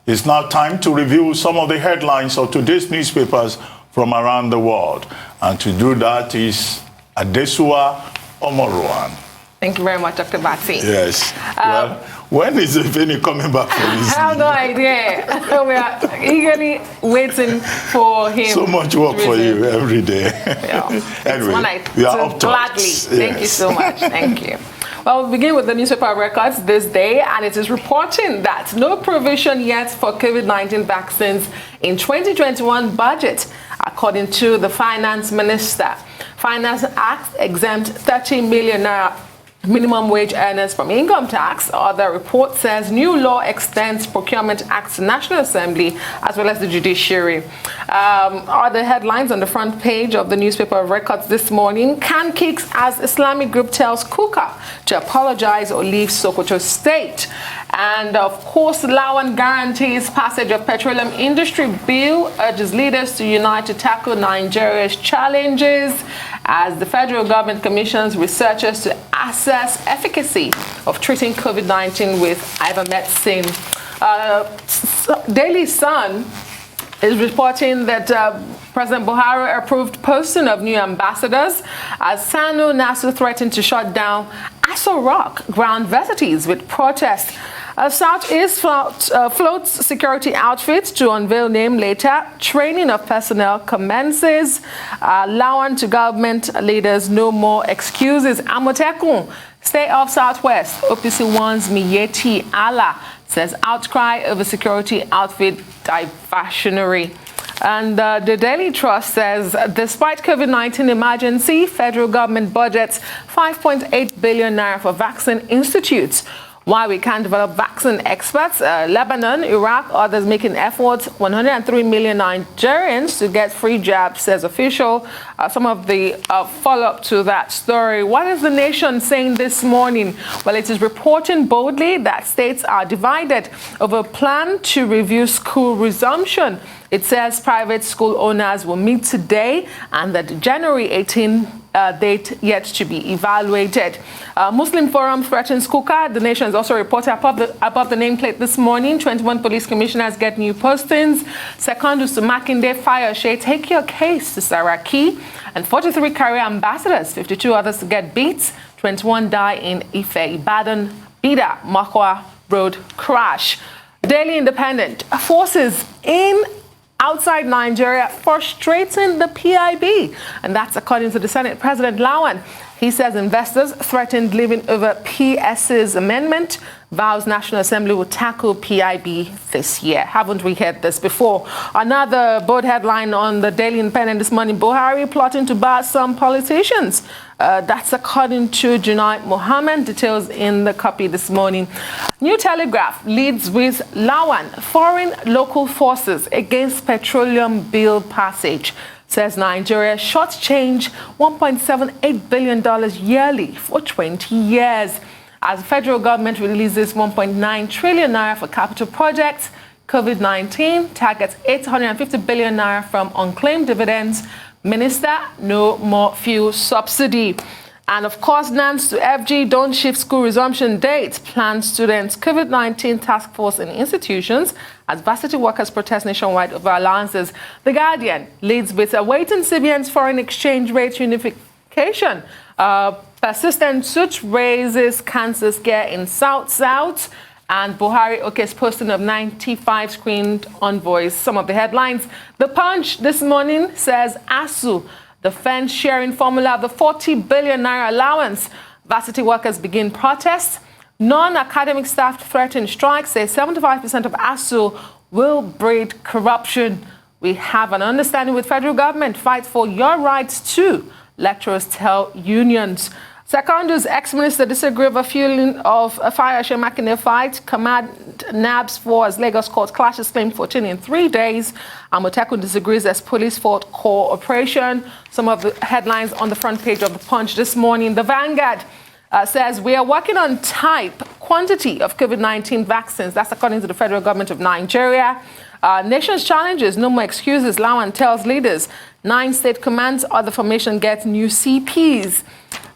It's now time to review some of the headlines of today's newspapers from around the world. And to do that is Adesua Omoruan. Thank you very much, Dr. Batsi. Yes. Well, when is Ifeni coming back for this? I have no idea. We are eagerly waiting for him. So much work for you every day. Yeah. Anyway, we are up to gladly. Yes. Thank you so much. Thank you. Well, we'll begin with the newspaper records this day, and it is reporting that no provision yet for COVID-19 vaccines in 2021 budget, according to the Finance Minister. Finance Act exempt 30 million minimum wage earners from income tax. Other report says new law extends Procurement Act to National Assembly as well as the judiciary. Other headlines on the front page of the newspaper of records this morning. Can kicks as Islamic group tells Kuka to apologize or leave Sokoto state. And of course, Lawan guarantees passage of petroleum industry bill, urges leaders to unite to tackle Nigeria's challenges as the federal government commissions researchers to assess efficacy of treating COVID-19 with ivermectin. Daily Sun is reporting that President Buhari approved posting of new ambassadors as Sanu Nasu threatened to shut down Aso Rock ground facilities with protests. Southeast floats security outfits to unveil name later. Training of personnel commences. Lawan to government leaders, no more excuses. Amotekun, stay off Southwest. OPC warns Miyetti Allah, says outcry over security outfit diversionary. And the Daily Trust says, despite COVID-19 emergency, federal government budgets 5.8 billion naira for vaccine institutes. Why we can't develop vaccine experts, Lebanon, Iraq, others making efforts, 103 million Nigerians to get free jabs, says official. Some of the follow-up to that story. What is the nation saying this morning? Well, it is reporting boldly that states are divided over a plan to review school resumption. It says private school owners will meet today and that January 18 date yet to be evaluated. Muslim Forum threatens Kuka. The Nation has also reported above the nameplate this morning. 21 police commissioners get new postings. Secondus to Makinde, fire shade, take your case to Saraki. And 43 career ambassadors, 52 others to get beats. 21 die in Ife, Ibadan, Bida, Makwa road crash. Daily Independent, forces in outside Nigeria frustrating the PIB. And that's according to the Senate President Lawan. He says investors threatened leaving over PS's amendment, vows National Assembly will tackle PIB this year. Haven't we heard this before? Another bold headline on the Daily Independent this morning, Buhari plotting to bar some politicians. That's according to Junaid Mohammed. Details in the copy this morning. New Telegraph leads with Lawan, foreign local forces against petroleum bill passage. Says Nigeria shortchange $1.78 billion yearly for 20 years. As the federal government releases 1.9 trillion naira for capital projects, COVID-19 targets 850 billion naira from unclaimed dividends. Minister, no more fuel subsidy. And of course, NANS to FG, don't shift school resumption dates. Planned students, COVID-19 task force in institutions as varsity workers protest nationwide over allowances. The Guardian leads with awaiting CBN's foreign exchange rate unification. Persistent suit raises cancer scare in South. And Buhari Oke's posting of 95 screened envoys. Some of the headlines. The Punch this morning says ASU defends sharing formula of the 40 billion naira allowance. Varsity workers begin protests. Non-academic staff threaten strike. Say 75% of ASU will breed corruption. We have an understanding with federal government. Fight for your rights too, lecturers tell unions. Secondus ex-minister disagree over fueling of a fire Shemakine fight. Command NABS for as Lagos court clashes claim 14 in 3 days. Amotekun disagrees as police fought cooperation. Some of the headlines on the front page of the Punch this morning. The Vanguard says we are working on quantity of COVID-19 vaccines. That's according to the federal government of Nigeria. Nation's challenges, no more excuses. Lawan tells leaders 9 state commands, other formation gets new CPs.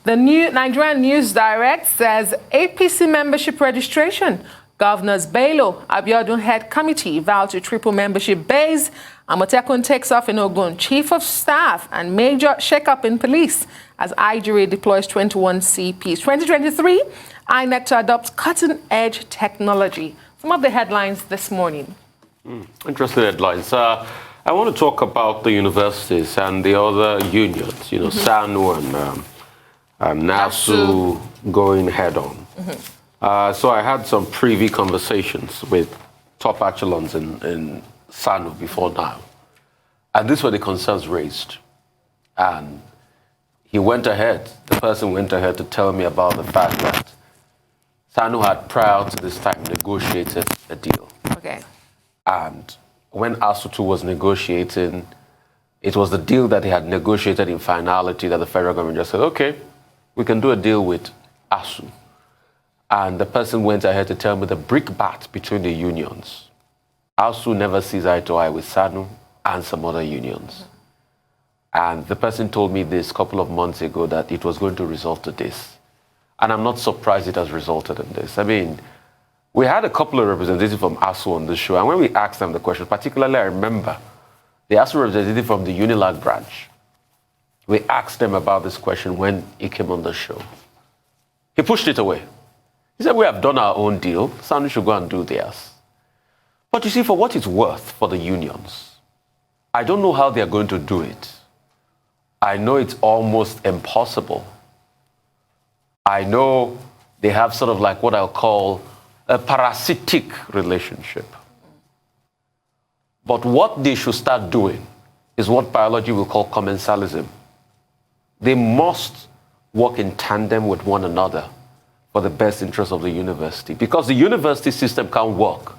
The new Nigerian News Direct says APC membership registration Governors Bello, Abiodun head committee vow to triple membership base. Amotekun takes off in Ogun. Chief of Staff and major shake-up in police as IGRA deploys 21 CPs. 2023, INEC to adopt cutting-edge technology. Some of the headlines this morning. Interesting headlines. I want to talk about the universities and the other unions, you know, SANU and NASU going head on. So I had some privy conversations with top echelons in SANU before now. And these were the concerns raised. And the person went ahead to tell me about the fact that SANU had prior to this time negotiated a deal. Okay. And when ASU2 was negotiating, it was the deal that they had negotiated in finality that the federal government just said, okay, we can do a deal with ASU. And the person went ahead to tell me the brickbat between the unions. ASU never sees eye to eye with SANU and some other unions. And the person told me this a couple of months ago that it was going to result to this. And I'm not surprised it has resulted in this. I mean, we had a couple of representatives from ASU on this show, and when we asked them the question, particularly I remember the ASU representative from the Unilag branch, we asked them about this question when he came on the show. He pushed it away. He said, we have done our own deal, SANU should go and do theirs. But you see, for what it's worth for the unions, I don't know how they're going to do it. I know it's almost impossible. I know they have sort of like what I'll call a parasitic relationship. But what they should start doing is what biology will call commensalism. They must work in tandem with one another for the best interest of the university. Because the university system can't work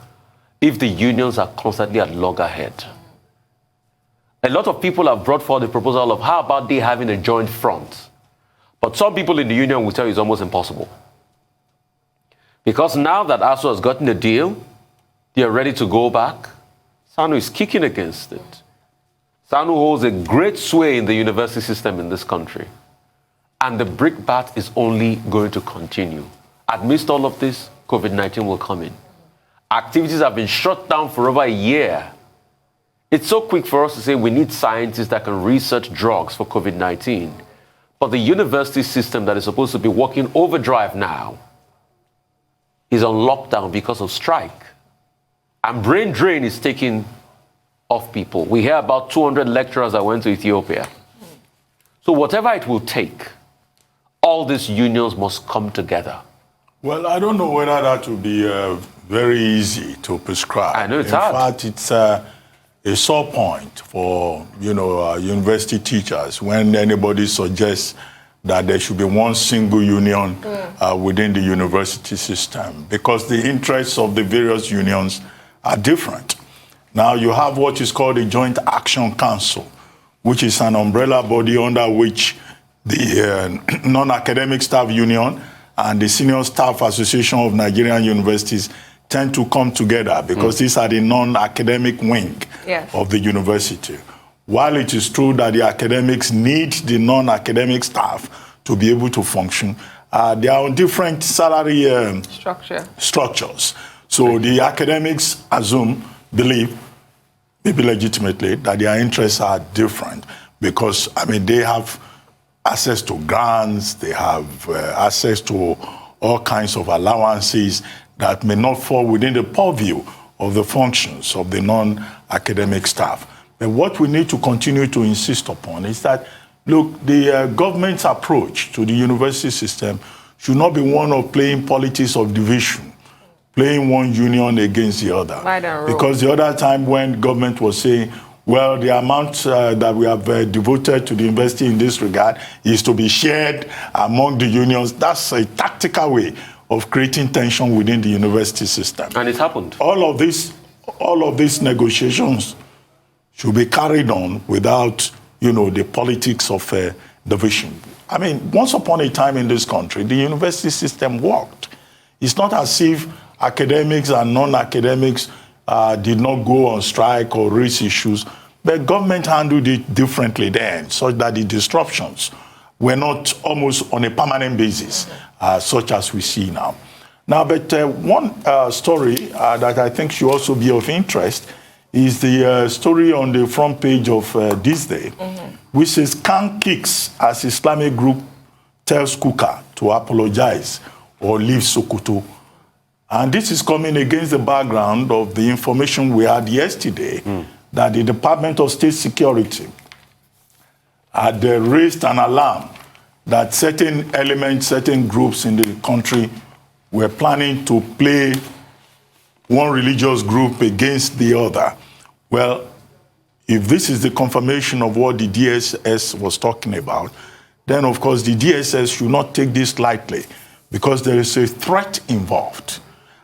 if the unions are constantly at loggerhead. A lot of people have brought forward the proposal of how about they having a joint front. But some people in the union will tell you it's almost impossible. Because now that ASU has gotten a deal, they are ready to go back. SANU is kicking against it. SANU holds a great sway in the university system in this country. And the brickbat is only going to continue. Amidst all of this, COVID-19 will come in. Activities have been shut down for over a year. It's so quick for us to say we need scientists that can research drugs for COVID-19. But the university system that is supposed to be working overdrive now is on lockdown because of strike. And brain drain is taking off people. We hear about 200 lecturers that went to Ethiopia. So whatever it will take, all these unions must come together. Well, I don't know whether that will be very easy to prescribe. I know it's hard. In fact, it's a sore point for, university teachers when anybody suggests that there should be one single union within the university system, because the interests of the various unions are different. Now, you have what is called a Joint Action Council, which is an umbrella body under which the non-academic staff union and the Senior Staff Association of Nigerian Universities tend to come together, because these are the non-academic wing of the university. While it is true that the academics need the non-academic staff to be able to function, they are on different salary structures. So the academics believe, maybe legitimately, that their interests are different, because, they have access to grants, they have access to all kinds of allowances that may not fall within the purview of the functions of the non-academic staff. But what we need to continue to insist upon is that, look, the government's approach to the university system should not be one of playing politics of division, playing one union against the other. Because the other time when government was saying, well, the amount that we have devoted to the university in this regard is to be shared among the unions, that's a tactical way of creating tension within the university system. And it happened. All of these negotiations should be carried on without, the politics of division. Once upon a time in this country, the university system worked. It's not as if academics and non-academics did not go on strike or raise issues, but government handled it differently then, such that the disruptions were not almost on a permanent basis, such as we see now. Now, but one story that I think should also be of interest is the story on the front page of This Day, which says, "Khan kicks as Islamic group tells Kuka to apologize or leave Sokoto." And this is coming against the background of the information we had yesterday that the Department of State Security had raised an alarm that certain elements, certain groups in the country were planning to play one religious group against the other. Well, if this is the confirmation of what the DSS was talking about, then of course the DSS should not take this lightly because there is a threat involved.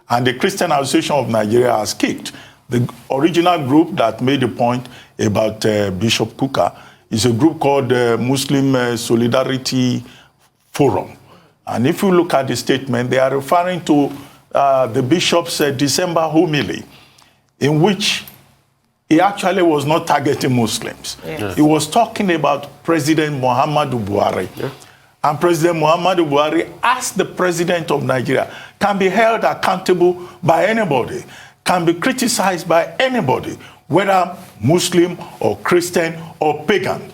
And the Christian Association of Nigeria has kicked. The original group that made the point about Bishop Kuka is a group called Muslim Solidarity Forum. And if you look at the statement, they are referring to the bishop's December homily, in which he actually was not targeting Muslims. Yes. He was talking about President Muhammadu Buhari. Yeah. And President Muhammadu Buhari asked the president of Nigeria, can be held accountable by anybody, can be criticized by anybody, whether Muslim or Christian or pagan.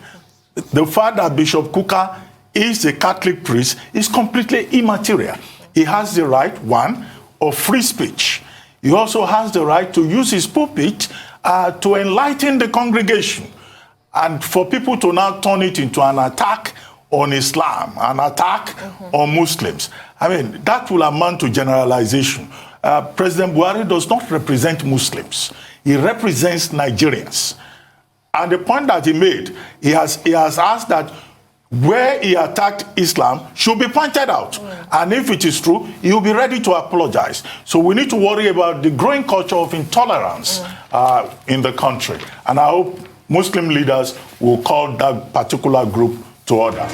The fact that Bishop Kuka is a Catholic priest is completely immaterial. He has the right, one, of free speech. He also has the right to use his pulpit to enlighten the congregation. And for people to now turn it into an attack on Islam, an attack on Muslims, I mean, that will amount to generalization. President Buhari does not represent Muslims. He represents Nigerians. And the point that he made, he has asked that where he attacked Islam should be pointed out. And if it is true, he will be ready to apologize. So we need to worry about the growing culture of intolerance in the country. And I hope Muslim leaders will call that particular group to order.